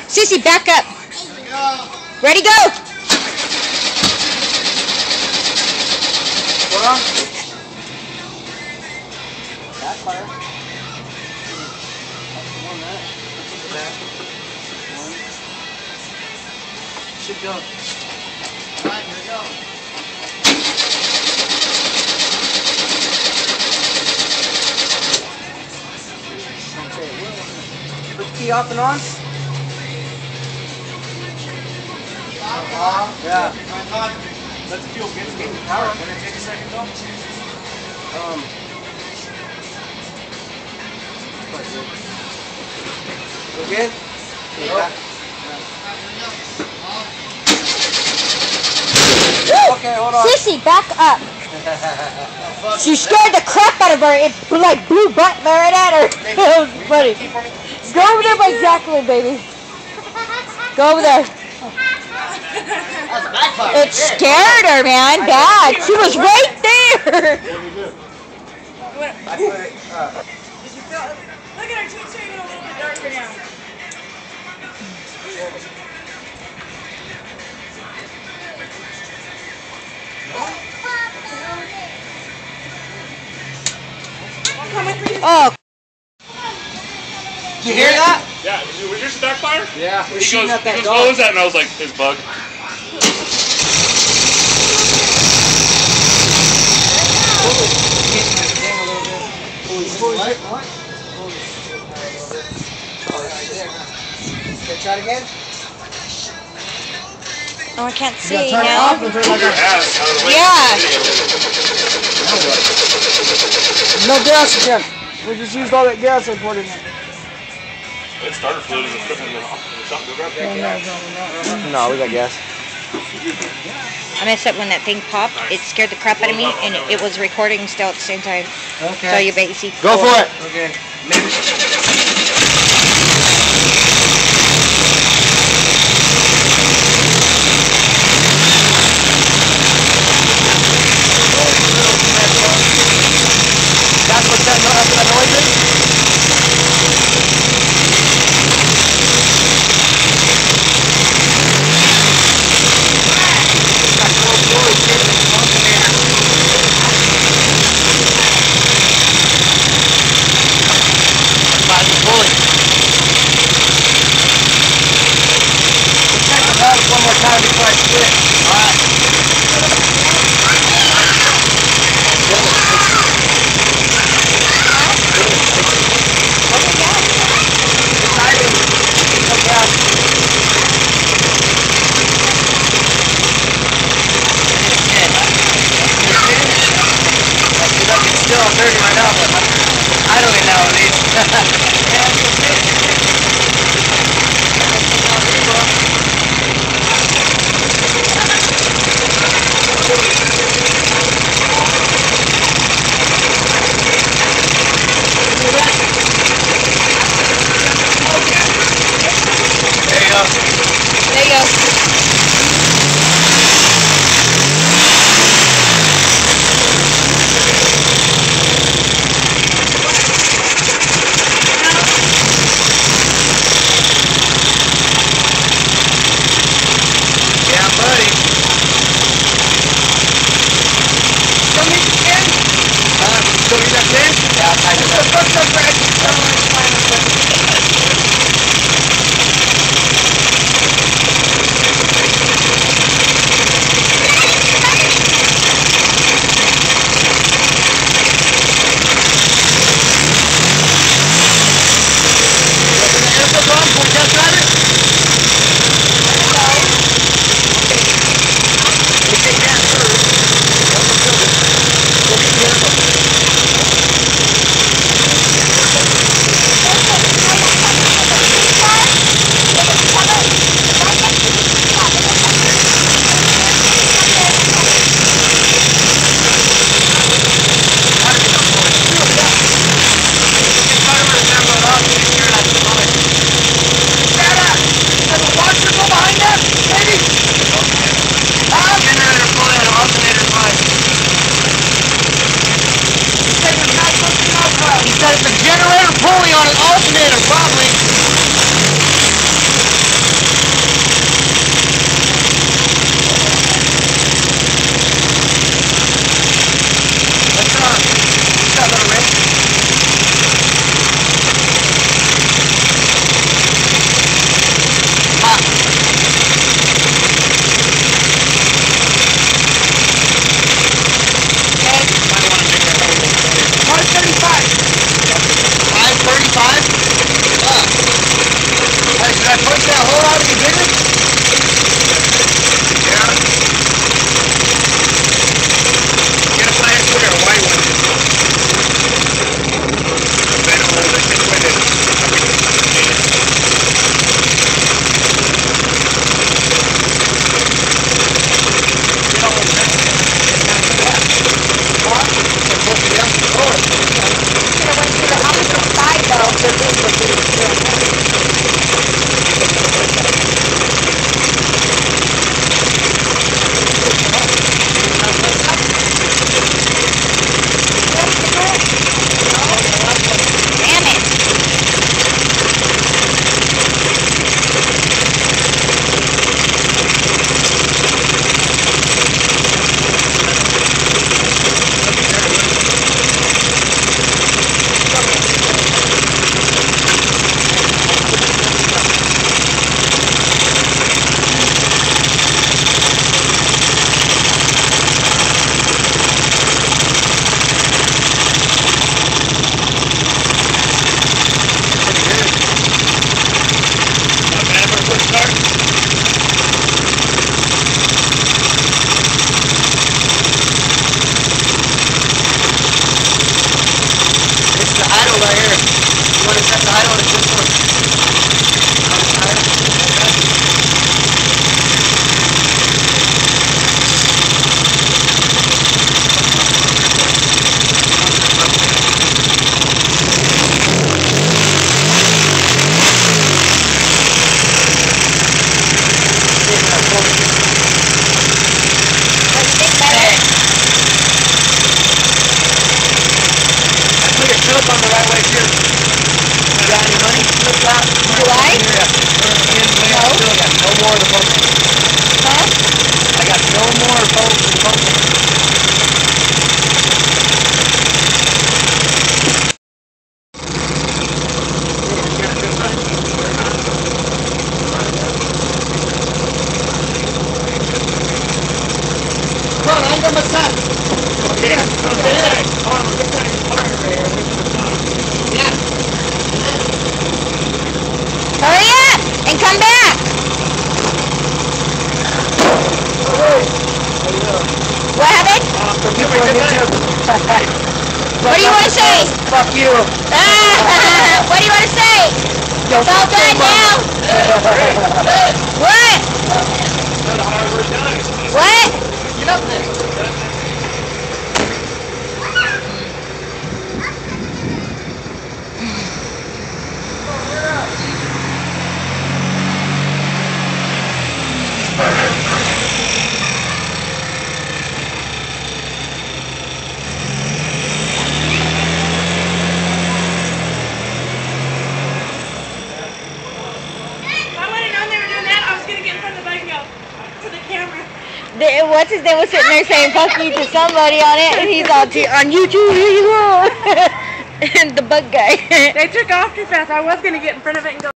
Sissy, back up. Ready, go. Hold on. Backfire. Should go. Alright, here we go. Put the key off and on. Yeah. Let's feel good. It's getting power. Can it take a second though? We're good? Yeah. Okay, hold on. Sissy, back up. She scared the crap out of her. It like blew butt right at her. It was funny. Go over there by Jacqueline, baby. Go over there. It scared her, man, bad. She was right there. I put it, did you feel, look at her cheeks are even a little bit darker now. Oh. Did you hear that? Yeah. Was yours a backfire? Yeah. He goes, what was that? And I was like, his bug. Okay, try it again. Oh, I can't see Turn it now. off and turn it back on. Yeah. No gas again. We just used all that gas I poured in there. It started fluid in the something. Go grab that. No, we got gas. I messed up when that thing popped. It scared the crap out of me, and it was recording still at the same time. Okay. So you basically Go for it. Okay. That's what that noise is? Body fully. Hurry up and come back. What happened? What do you want to say? Fuck you. What do you want to say? It's all done now. What? What? Get up there. What's his name was sitting there saying fuck you to somebody on it, and he's on YouTube, here you go. And the bug guy. They took off too fast. I was going to get in front of it and go.